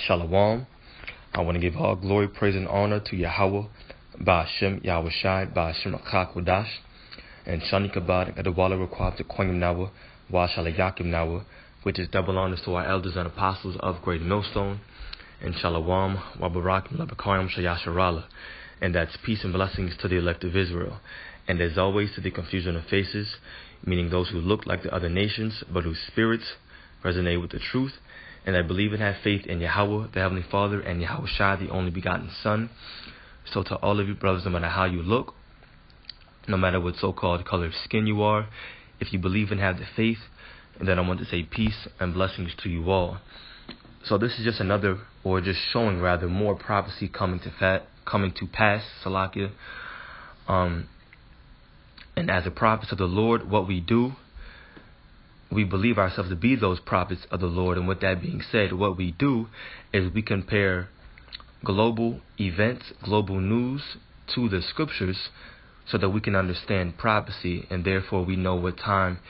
Shalom. I want to give all glory, praise, and honor to Yahweh, Ba'ashem, Yahweh Shai, Ba'ashem Akakodash, and Shani Kabad, Adawala Requab to Koyim Nawa, Wa Shalayakim Nawa, which is double honors to our elders and apostles of Great Millstone, and Shalom, Wa Barakim, Labakayim, Shayasharala, and that's peace and blessings to the elect of Israel. And as always, to the confusion of faces, meaning those who look like the other nations, but whose spirits resonate with the truth, and I believe and have faith in Yahweh, the Heavenly Father, and Yahweh Shai, the only begotten Son. So to all of you brothers, no matter how you look, no matter what so-called color of skin you are, if you believe and have the faith, and then I want to say peace and blessings to you all. So this is just another, or just showing rather, more prophecy coming to pass, Salakia. And as a prophet of the Lord, what we do, we believe ourselves to be those prophets of the Lord. And with that being said, what we do is we compare global events, global news to the scriptures so that we can understand prophecy, and therefore we know what time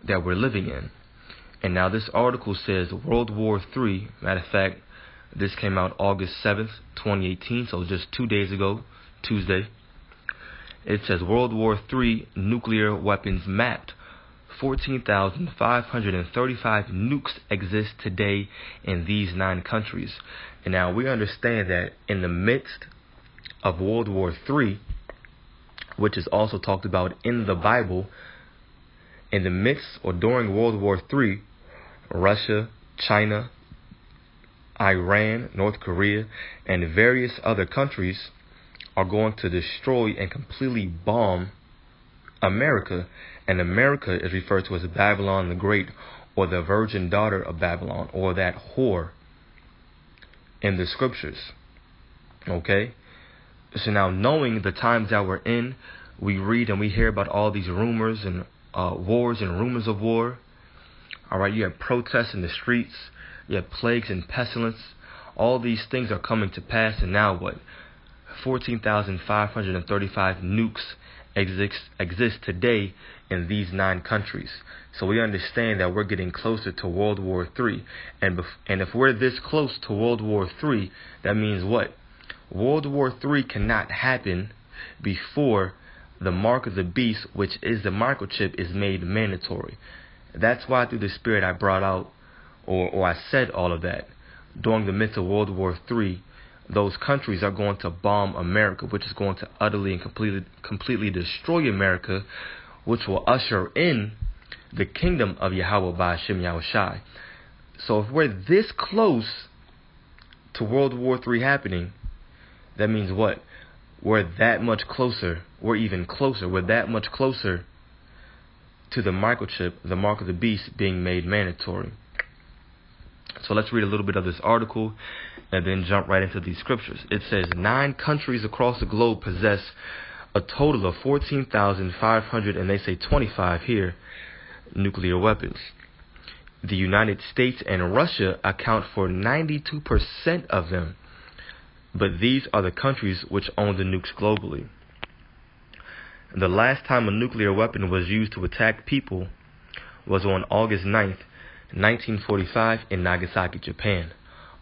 that we're living in. And now this article says World War III. Matter of fact, this came out August 7th, 2018, so just 2 days ago, Tuesday. It says World War III nuclear weapons mapped. 14,535 nukes exist today in these 9 countries. And now we understand that in the midst of World War III, which is also talked about in the Bible, in the midst or during World War III, Russia, China, Iran, North Korea, and various other countries are going to destroy and completely bomb America. And America is referred to as Babylon the Great, or the virgin daughter of Babylon, or that whore in the scriptures. Okay? So now, knowing the times that we're in, we read and we hear about all these rumors and wars and rumors of war. Alright, you have protests in the streets, you have plagues and pestilence. All these things are coming to pass, and now what? 14,535 nukes exist today in these 9 countries. So we understand that we're getting closer to World War III. And if we're this close to World War III, that means what? World War III cannot happen before the mark of the beast, which is the microchip, is made mandatory. That's why through the Spirit I brought out, or I said all of that. During the midst of World War III, those countries are going to bomb America, which is going to utterly and completely destroy America, which will usher in the kingdom of Yahweh Ba'ashem Yahweh Shai. So if we're this close to World War III happening, that means what? We're that much closer. We're even closer. We're that much closer to the microchip, the mark of the beast, being made mandatory. So let's read a little bit of this article and then jump right into these scriptures. It says 9 countries across the globe possess a total of 14,500, and they say 25 here, nuclear weapons. The United States and Russia account for 92% of them, but these are the countries which own the nukes globally. The last time a nuclear weapon was used to attack people was on August 9th, 1945 in Nagasaki, Japan.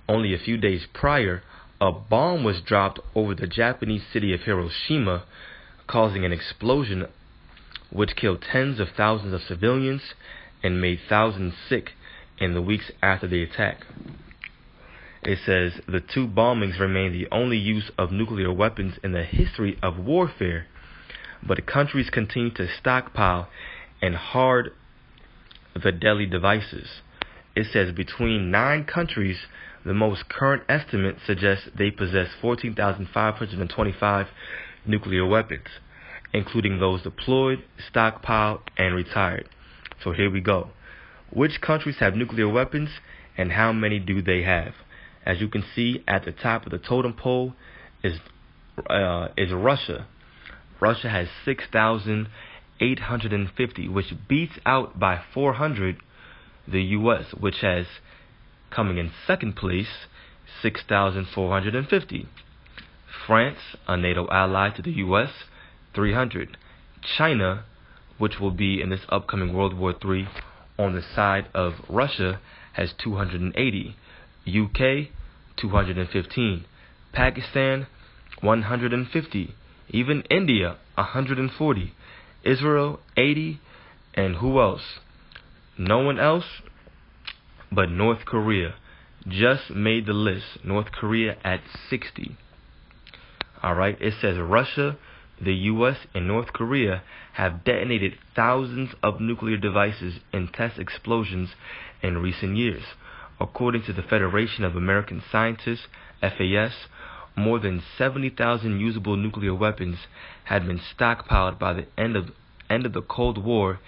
Only a few days prior, a bomb was dropped over the Japanese city of Hiroshima, causing an explosion which killed tens of thousands of civilians and made thousands sick in the weeks after the attack. It says the 2 bombings remain the only use of nuclear weapons in the history of warfare, but countries continue to stockpile and hoard the deadly devices. It says between 9 countries, the most current estimate suggests they possess 14,525 nuclear weapons, including those deployed, stockpiled, and retired. So here we go. Which countries have nuclear weapons, and how many do they have? As you can see at the top of the totem pole is Russia. Russia has 6,850, which beats out by 400 the U.S., which has, coming in second place, 6,450. France, a NATO ally to the U.S., 300. China, which will be in this upcoming World War III on the side of Russia, has 280. UK, 215. Pakistan, 150. Even India, 140. Israel, 80. And who else? No one else but North Korea just made the list. North Korea at 60. Alright, it says Russia, the US, and North Korea have detonated thousands of nuclear devices in test explosions in recent years. According to the Federation of American Scientists, FAS, more than 70,000 usable nuclear weapons had been stockpiled by the end of the Cold War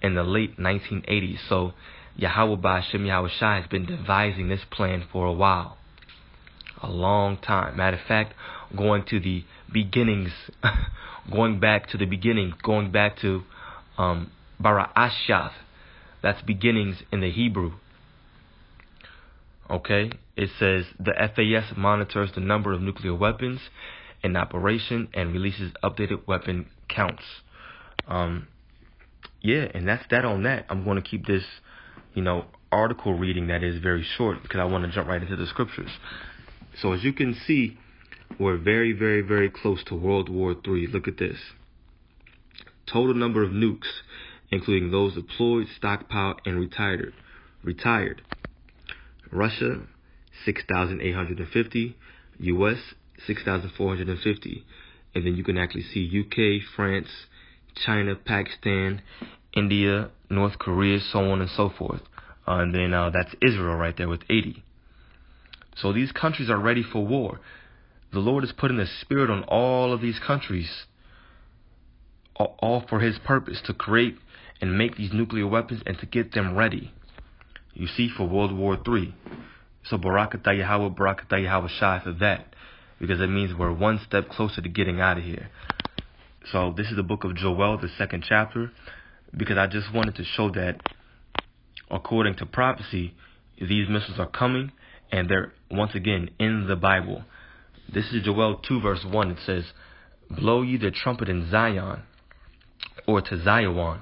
in the late 1980s. So Yahweh Ba'Shem Yahweh Shai has been devising this plan for a while. A long time. Matter of fact, going to the beginnings, going back to Bara Ashath. That's beginnings in the Hebrew. Okay, it says the FAS monitors the number of nuclear weapons in operation and releases updated weapon counts. Yeah, and that's that on that. I'm going to keep this, article reading that is very short because I want to jump right into the scriptures. So as you can see, we're very, very, very close to World War III. Look at this. Total number of nukes, including those deployed, stockpiled, and retired. Russia, 6,850. US, 6,450. And then you can actually see UK, France, China, Pakistan, India, North Korea, so on and so forth. And then that's Israel right there with 80. So these countries are ready for war. The Lord is putting a spirit on all of these countries, all for His purpose, to create and make these nuclear weapons and to get them ready. You see, for World War III. So Barakatah Yahweh, Barakatah Yahweh Shai for that, because it means we're one step closer to getting out of here. So this is the book of Joel, the 2nd chapter, because I just wanted to show that according to prophecy, these missiles are coming, and they're once again in the Bible. This is Joel 2 verse 1. It says, "Blow ye the trumpet in Zion," or to Zion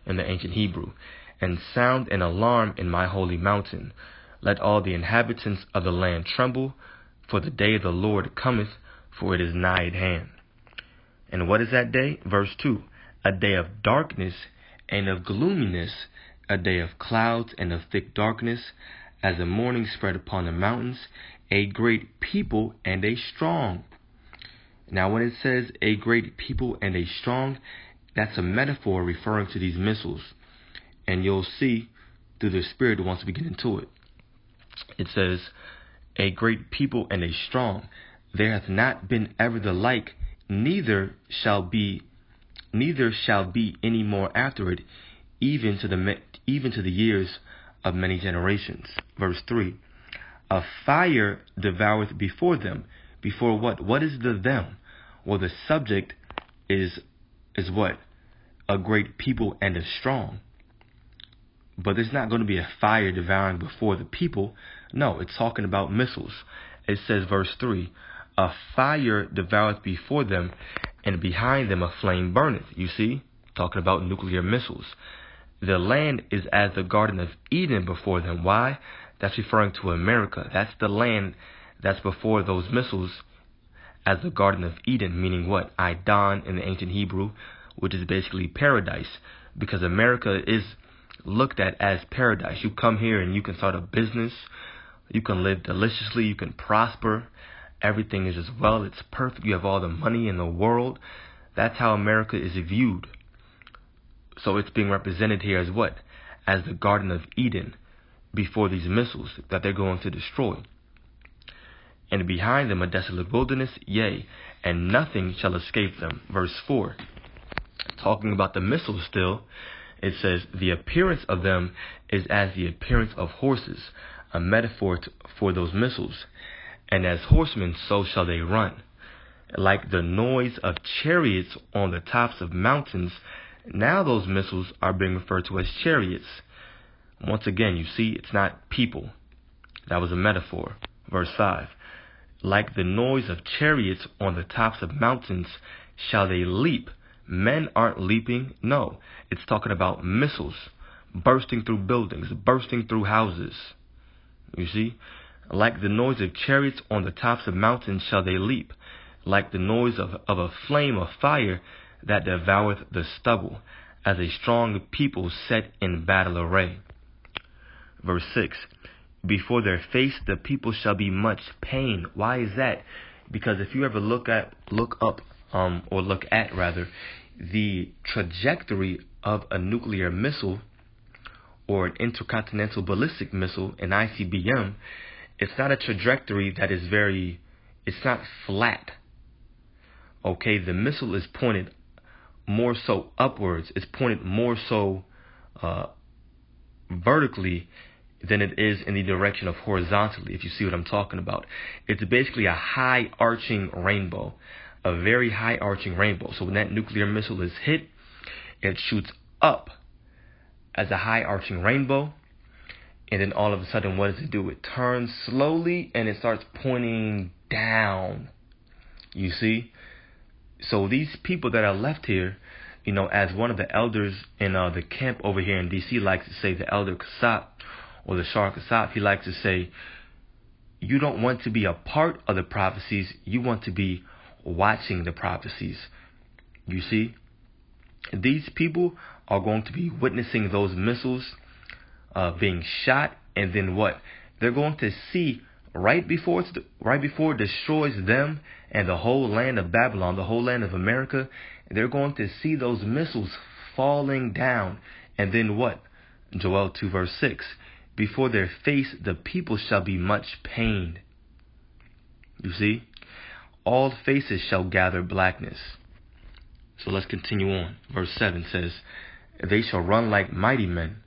in the ancient Hebrew, "and sound an alarm in my holy mountain. Let all the inhabitants of the land tremble, for the day of the Lord cometh, for it is nigh at hand." And what is that day? Verse 2, "A day of darkness and of gloominess, a day of clouds and of thick darkness, as the morning spread upon the mountains, a great people and a strong." Now when it says a great people and a strong, that's a metaphor referring to these missiles. And you'll see through the Spirit once we get into it. It says, "A great people and a strong. There hath not been ever the like, neither shall be any more after it, even to the years of many generations." Verse 3, "A fire devoureth before them." Before what? What is the them? Well, the subject is what? A great people and a strong. But there's not going to be a fire devouring before the people. No, it's talking about missiles. It says, verse 3, "A fire devoureth before them, and behind them a flame burneth." You see, talking about nuclear missiles. The land is as the Garden of Eden before them. Why? That's referring to America. That's the land that's before those missiles, as the Garden of Eden, meaning what? Idon in the ancient Hebrew, which is basically paradise, because America is looked at as paradise. You come here and you can start a business, you can live deliciously, you can prosper, everything is just well, it's perfect, you have all the money in the world. That's how America is viewed. So it's being represented here as what? As the Garden of Eden before these missiles that they're going to destroy. "And behind them a desolate wilderness, yea, and nothing shall escape them." Verse 4, talking about the missiles still, it says, "The appearance of them is as the appearance of horses," a metaphor for those missiles. "And as horsemen, so shall they run. Like the noise of chariots on the tops of mountains." Now those missiles are being referred to as chariots. Once again, you see, it's not people. That was a metaphor. Verse 5, "Like the noise of chariots on the tops of mountains shall they leap." Men aren't leaping. No, it's talking about missiles bursting through buildings, bursting through houses. You see? Like the noise of chariots on the tops of mountains shall they leap, like the noise of a flame of fire that devoureth the stubble, as a strong people set in battle array. Verse 6, before their face the people shall be much pain. Why is that? Because if you ever look at the trajectory of a nuclear missile or an intercontinental ballistic missile, an ICBM, it's not a trajectory that is it's not flat. Okay, the missile is pointed more so upwards. It's pointed more so vertically than it is in the direction of horizontally, if you see what I'm talking about. It's basically a high arching rainbow, a very high arching rainbow. So when that nuclear missile is hit, it shoots up as a high arching rainbow. And then all of a sudden, what does it do? It turns slowly and it starts pointing down. You see? So these people that are left here, as one of the elders in the camp over here in D.C. likes to say, the elder Kasap, or the Shar Kasap, he likes to say, you don't want to be a part of the prophecies, you want to be watching the prophecies. You see? These people are going to be witnessing those missiles being shot, and then what? They're going to see right before it destroys them and the whole land of Babylon, the whole land of America, they're going to see those missiles falling down. And then what? Joel 2 verse 6. Before their face the people shall be much pained. You see? All faces shall gather blackness. So let's continue on. Verse 7 says, they shall run like mighty men.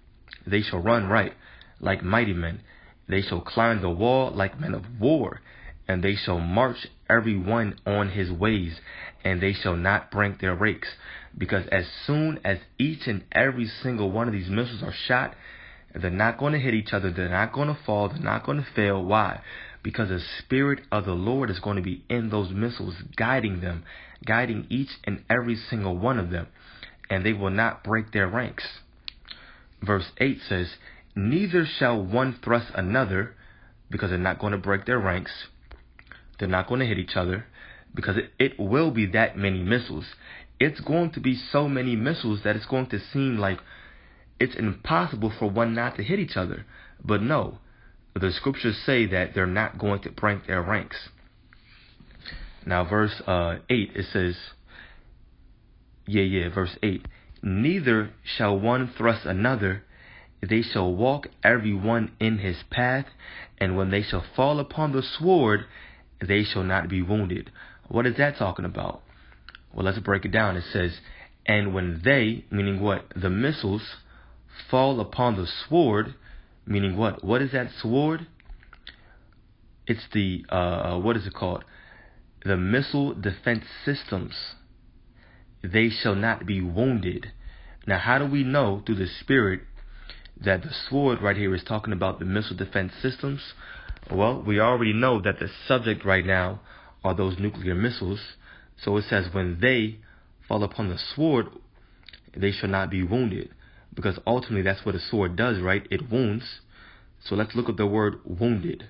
They shall run right like mighty men. They shall climb the wall like men of war. And they shall march every one on his ways. And they shall not break their rakes. Because as soon as each and every single one of these missiles are shot, they're not going to hit each other. They're not going to fall. They're not going to fail. Why? Because the Spirit of the Lord is going to be in those missiles, guiding them, guiding each and every single one of them. And they will not break their ranks. Verse 8 says, neither shall one thrust another, because they're not going to break their ranks. They're not going to hit each other, because it will be that many missiles. It's going to be so many missiles that it's going to seem like it's impossible for one not to hit each other. But no, the scriptures say that they're not going to break their ranks. Now verse 8, it says, verse 8, neither shall one thrust another, they shall walk every one in his path, and when they shall fall upon the sword, they shall not be wounded. What is that talking about? Well, let's break it down. It says, and when they, meaning what? The missiles fall upon the sword, meaning what? What is that sword? It's the, what is it called? The missile defense systems. They shall not be wounded. Now, how do we know through the Spirit that the sword right here is talking about the missile defense systems? Well, we already know that the subject right now are those nuclear missiles. So it says, when they fall upon the sword, they shall not be wounded. Because ultimately that's what a sword does, right? It wounds. So let's look at the word wounded.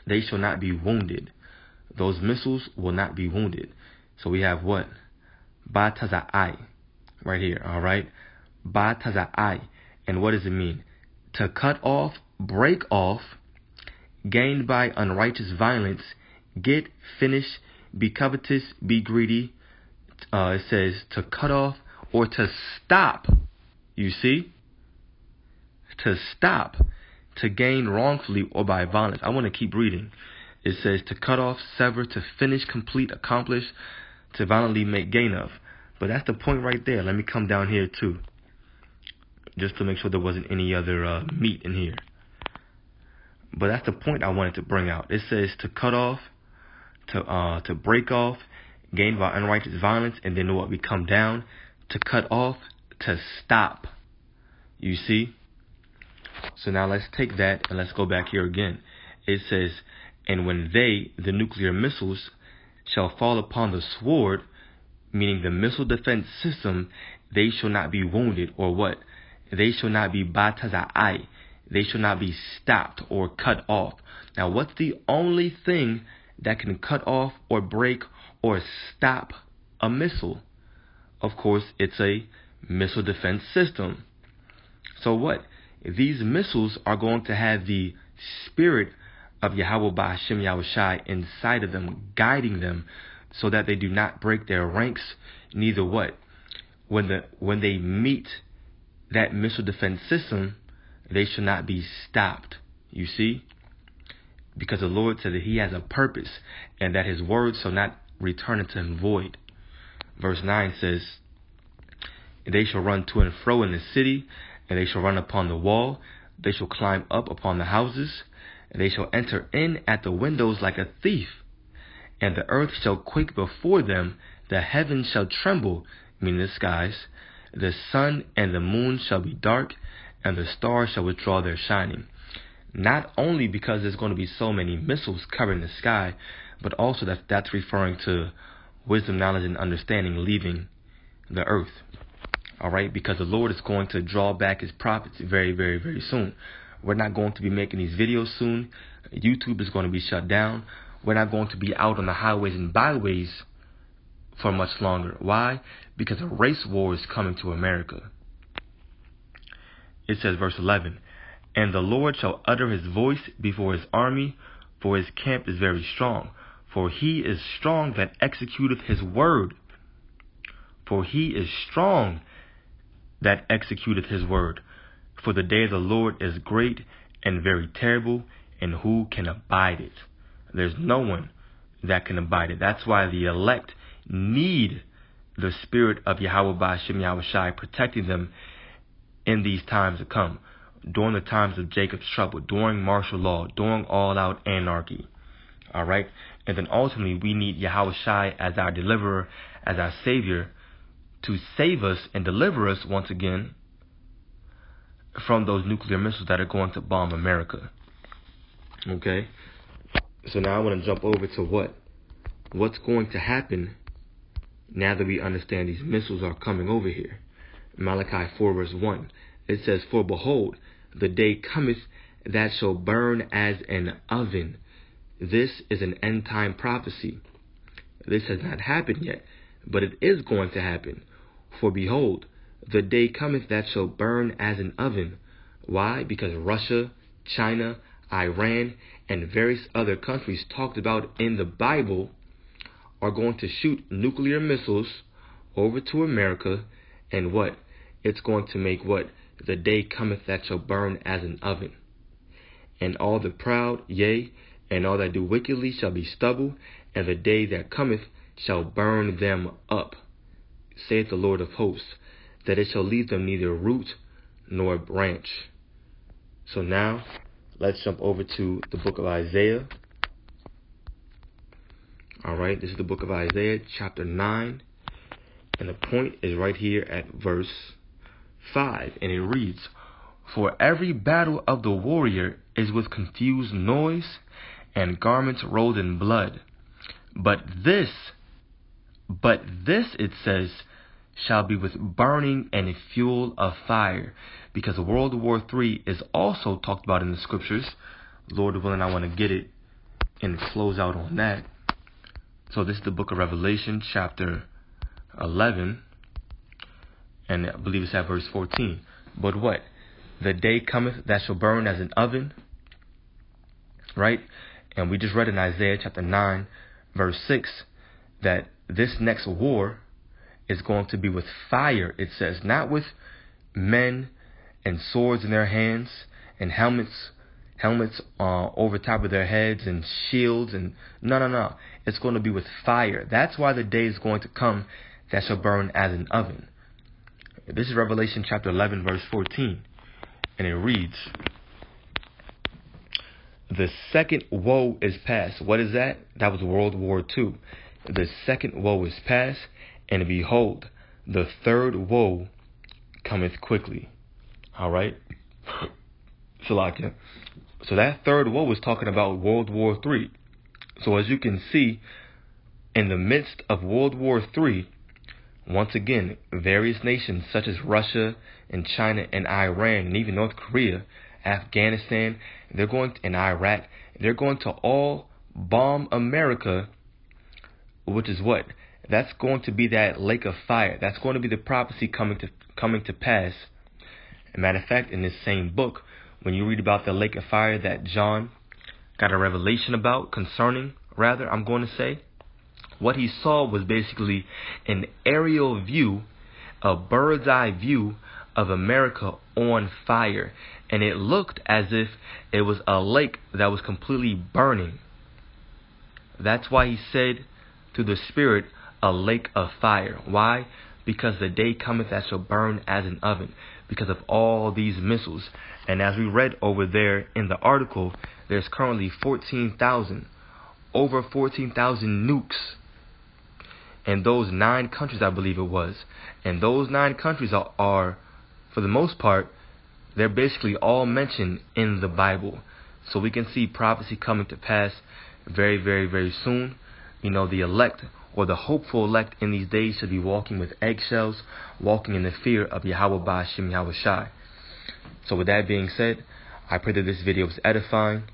They shall not be wounded. Those missiles will not be wounded. So we have what? Batazai. Right here, all right? Batazai. And what does it mean? To cut off, break off, gained by unrighteous violence, get, finish, be covetous, be greedy. It says to cut off or to stop. You see? To stop, to gain wrongfully or by violence. I want to keep reading. It says to cut off, sever, to finish, complete, accomplish, to violently make gain of. But that's the point right there. Let me come down here too, just to make sure there wasn't any other meat in here. But that's the point I wanted to bring out. It says to cut off, to break off, gained by unrighteous violence, and then what? We come down to cut off, to stop. You see? So now let's take that and let's go back here again. It says, and when they, the nuclear missiles, shall fall upon the sword, meaning the missile defense system, they shall not be wounded, or what? They shall not be batazai. they shall not be stopped or cut off. Now, what's the only thing that can cut off or break or stop a missile? Of course, it's a missile defense system. So what? These missiles are going to have the spirit of Yahweh Ba'ashem Yahushai inside of them, guiding them so that they do not break their ranks, neither what? When they meet that missile defense system, they shall not be stopped. You see? Because the Lord said that he has a purpose and that his word shall not return unto him void. Verse 9 says, they shall run to and fro in the city, and they shall run upon the wall. They shall climb up upon the houses, and they shall enter in at the windows like a thief. And the earth shall quake before them, the heavens shall tremble, meaning the skies. The sun and the moon shall be dark, and the stars shall withdraw their shining. Not only because there's going to be so many missiles covering the sky, but also that's referring to wisdom, knowledge, and understanding leaving the earth. All right, because the Lord is going to draw back his prophets very, very, very soon. We're not going to be making these videos soon. YouTube is going to be shut down. We're not going to be out on the highways and byways for much longer. Why? Because a race war is coming to America. It says, verse 11, and the Lord shall utter his voice before his army, for his camp is very strong. For he is strong that executeth his word. For he is strong that executeth his word. For the day of the Lord is great and very terrible, and who can abide it? There's no one that can abide it. That's why the elect need the spirit of Yahweh Ba'ashem Yahushai protecting them in these times to come, during the times of Jacob's trouble, during martial law, during all-out anarchy. All right? And then ultimately we need Yahushai as our deliverer, as our savior, to save us and deliver us once again from those nuclear missiles that are going to bomb America. Okay? So now I want to jump over to what's going to happen now that we understand these missiles are coming over here. Malachi 4 verse 1. It says, for behold, the day cometh that shall burn as an oven. This is an end time prophecy. This has not happened yet, but it is going to happen. For behold, the day cometh that shall burn as an oven. Why? Because Russia, China, Iran, and various other countries talked about in the Bible are going to shoot nuclear missiles over to America. And what? It's going to make what? The day cometh that shall burn as an oven. And all the proud, yea, and all that do wickedly shall be stubble, and the day that cometh shall burn them up, saith the Lord of hosts, that it shall leave them neither root nor branch. So now, let's jump over to the book of Isaiah. All right, this is the book of Isaiah, chapter 9. And the point is right here at verse 5. And it reads, for every battle of the warrior is with confused noise, and garments rolled in blood. But this, it says, shall be with burning and fuel of fire. Because World War III is also talked about in the scriptures. Lord willing, I want to get it and close out on that. So this is the book of Revelation, chapter 11. And I believe it's at verse 14. But what? The day cometh that shall burn as an oven. Right? And we just read in Isaiah chapter 9, verse 6, that this next war is going to be with fire, it says, not with men and swords in their hands and helmets over top of their heads and shields and no. It's going to be with fire. That's why the day is going to come that shall burn as an oven. This is Revelation chapter 11, verse 14. And it reads, the second woe is past. What is that? That was World War II. The second woe is past, and behold, the third woe cometh quickly. All right? Shalakia. So that third woe is talking about World War III. So as you can see, in the midst of World War III, once again, various nations such as Russia and China and Iran and even North Korea Afghanistan, and Iraq. They're going to all bomb America, which is what? That's going to be that lake of fire. That's going to be the prophecy coming to pass. As a matter of fact, in this same book, when you read about the lake of fire that John got a revelation about, I'm going to say, what he saw was basically an aerial view, a bird's eye view of America on fire. And it looked as if it was a lake that was completely burning. That's why he said to the Spirit, a lake of fire. Why? Because the day cometh that shall burn as an oven, because of all these missiles. And as we read over there in the article, there's currently over 14,000 nukes in those 9 countries, I believe it was. And those 9 countries are, for the most part, they're basically all mentioned in the Bible. So we can see prophecy coming to pass very, very, very soon. You know, the elect, or the hopeful elect in these days, should be walking with eggshells, walking in the fear of Yahweh Ba'ashem Yahweh Shai. So with that being said, I pray that this video was edifying.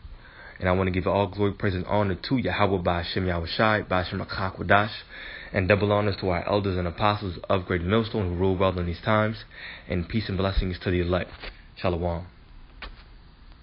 And I want to give all glory, praise, and honor to Yahweh Ba'ashem Yahweh Shai, Ba'ashem Akakwadash, and double honors to our elders and apostles of Great Millstone who rule well in these times, and peace and blessings to the elect. Shalom.